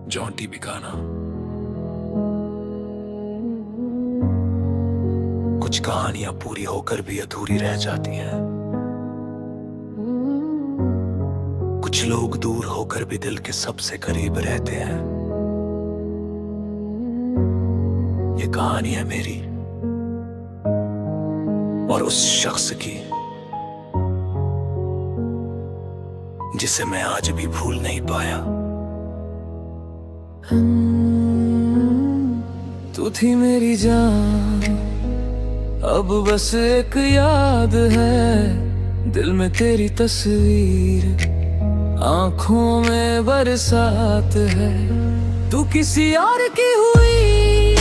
Jonty भी गाना। कुछ कहानियां पूरी होकर भी अधूरी रह जाती हैं। कुछ लोग दूर होकर भी दिल के सबसे करीब रहते हैं। ये कहानी है मेरी और उस शख्स की जिसे मैं आज भी भूल नहीं पाया। तू थी मेरी जान, अब बस एक याद है। दिल में तेरी तस्वीर, आंखों में बरसात है। तू किसी और की हुई,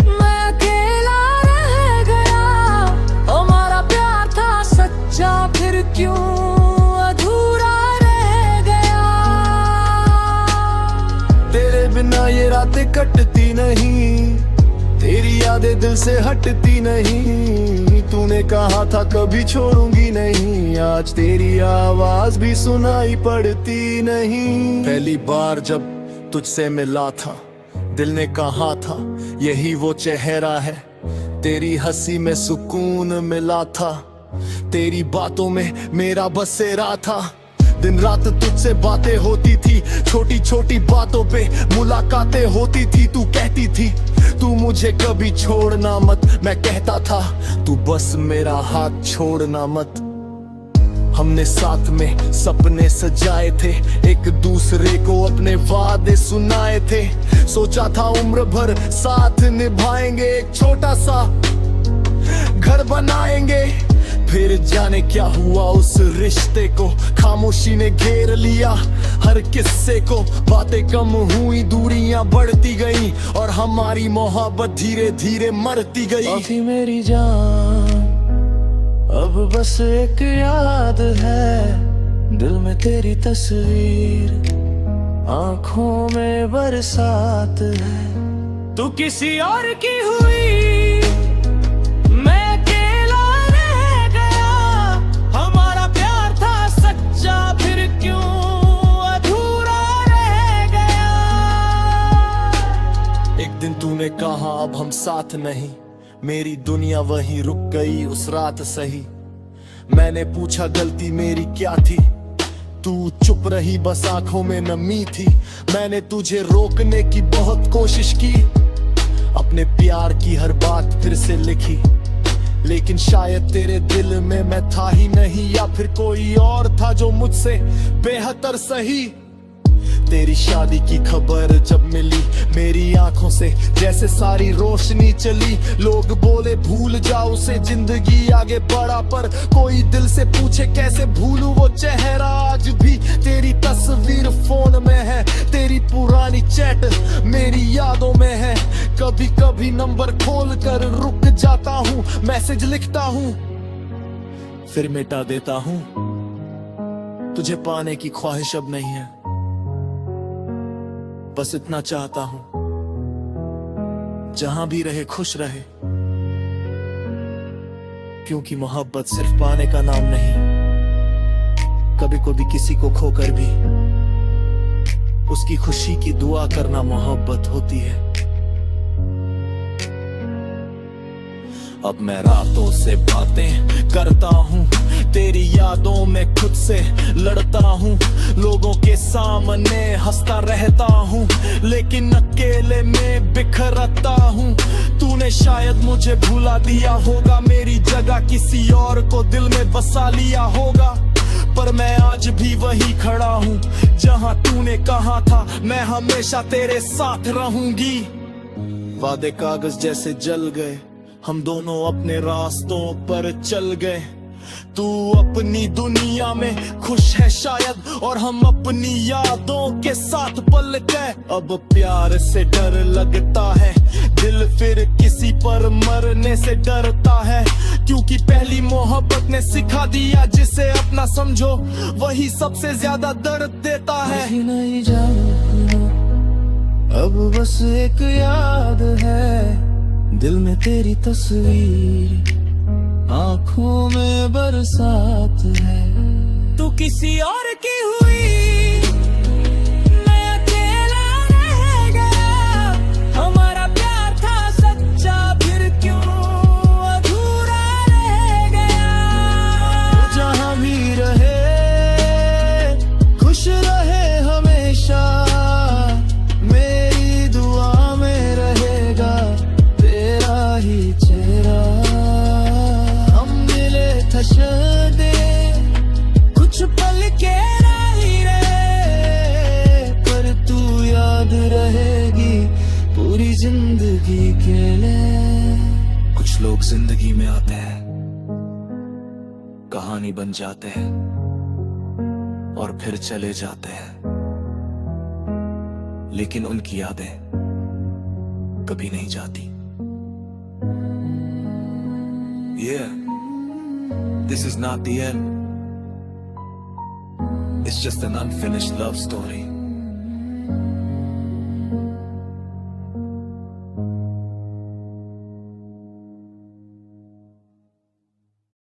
मैं अकेला रह गया। हमारा प्यार था सच्चा, फिर क्यों अधूरा रह गया। तेरे बिना ये रातें कटती नहीं, तेरी यादें दिल से हटती नहीं। तूने कहा था कभी छोड़ूंगी नहीं, आज तेरी आवाज भी सुनाई पड़ती नहीं। पहली बार जब तुझसे मिला था, दिल ने कहा था यही वो चेहरा है। तेरी हंसी में सुकून मिला था, तेरी बातों में मेरा बसेरा था। दिन रात तुझसे बातें होती थी, छोटी छोटी बातों पे मुलाकातें होती थी। तू कहती थी तू मुझे कभी छोड़ना मत, मैं कहता था तू बस मेरा हाथ छोड़ना मत। हमने साथ में सपने सजाए थे, एक दूसरे को अपने वादे सुनाए थे। सोचा था उम्र भर साथ निभाएंगे, एक छोटा सा घर बनाएंगे। फिर जाने क्या हुआ उस रिश्ते को, खामोशी ने घेर लिया हर किस्से को। बातें कम हुई, दूरियां बढ़ती गई और हमारी मोहब्बत धीरे धीरे मरती गई। अभी मेरी जान, अब बस एक याद है। दिल में तेरी तस्वीर, आंखों में बरसात है। तू किसी और की हुई, तूने कहा अब हम साथ नहीं। मेरी दुनिया वहीं रुक गई उस रात सही। मैंने पूछा गलती मेरी क्या थी, तू चुप रही, बस आंखों में नमी थी। मैंने तुझे रोकने की बहुत कोशिश की, अपने प्यार की हर बात फिर से लिखी। लेकिन शायद तेरे दिल में मैं था ही नहीं, या फिर कोई और था जो मुझसे बेहतर सही। तेरी शादी की खबर जब मिली, मेरी आंखों से जैसे सारी रोशनी चली। लोग बोले भूल जाओ उसे, जिंदगी आगे बढ़ा। पर कोई दिल से पूछे कैसे भूलूं वो चेहरा। आज भी तेरी तस्वीर फोन में है, तेरी पुरानी चैट मेरी यादों में है। कभी कभी नंबर खोल कर रुक जाता हूँ, मैसेज लिखता हूँ फिर मिटा देता हूँ। तुझे पाने की ख्वाहिश अब नहीं है, बस इतना चाहता हूं जहां भी रहे खुश रहे। क्योंकि मोहब्बत सिर्फ पाने का नाम नहीं, कभी कभी किसी को खोकर भी उसकी खुशी की दुआ करना मोहब्बत होती है। अब मैं रातों से बातें करता हूँ, तेरी यादों में खुद से लड़ता हूँ। लोगों के सामने हंसता रहता हूँ, लेकिन अकेले में बिखरता हूँ। तूने शायद मुझे भुला दिया होगा, मेरी जगह किसी और को दिल में बसा लिया होगा। पर मैं आज भी वही खड़ा हूँ जहाँ तूने कहा था मैं हमेशा तेरे साथ रहूंगी। वादे कागज जैसे जल गए, हम दोनों अपने रास्तों पर चल गए। तू अपनी दुनिया में खुश है शायद, और हम अपनी यादों के साथ पल गए। अब प्यार से डर लगता है, दिल फिर किसी पर मरने से डरता है। क्योंकि पहली मोहब्बत ने सिखा दिया, जिसे अपना समझो वही सबसे ज्यादा दर्द देता है। नहीं जाना, अब बस एक याद है। दिल में तेरी तस्वीर, आंखों में बरसात है। तू किसी और की हुई, मैं अकेला कुछ पल के नहीं रहे, पर तू याद रहेगी पूरी जिंदगी के लिए। कुछ लोग जिंदगी में आते हैं, कहानी बन जाते हैं और फिर चले जाते हैं, लेकिन उनकी यादें कभी नहीं जाती। Yeah, this is not the end. It's just an unfinished love story.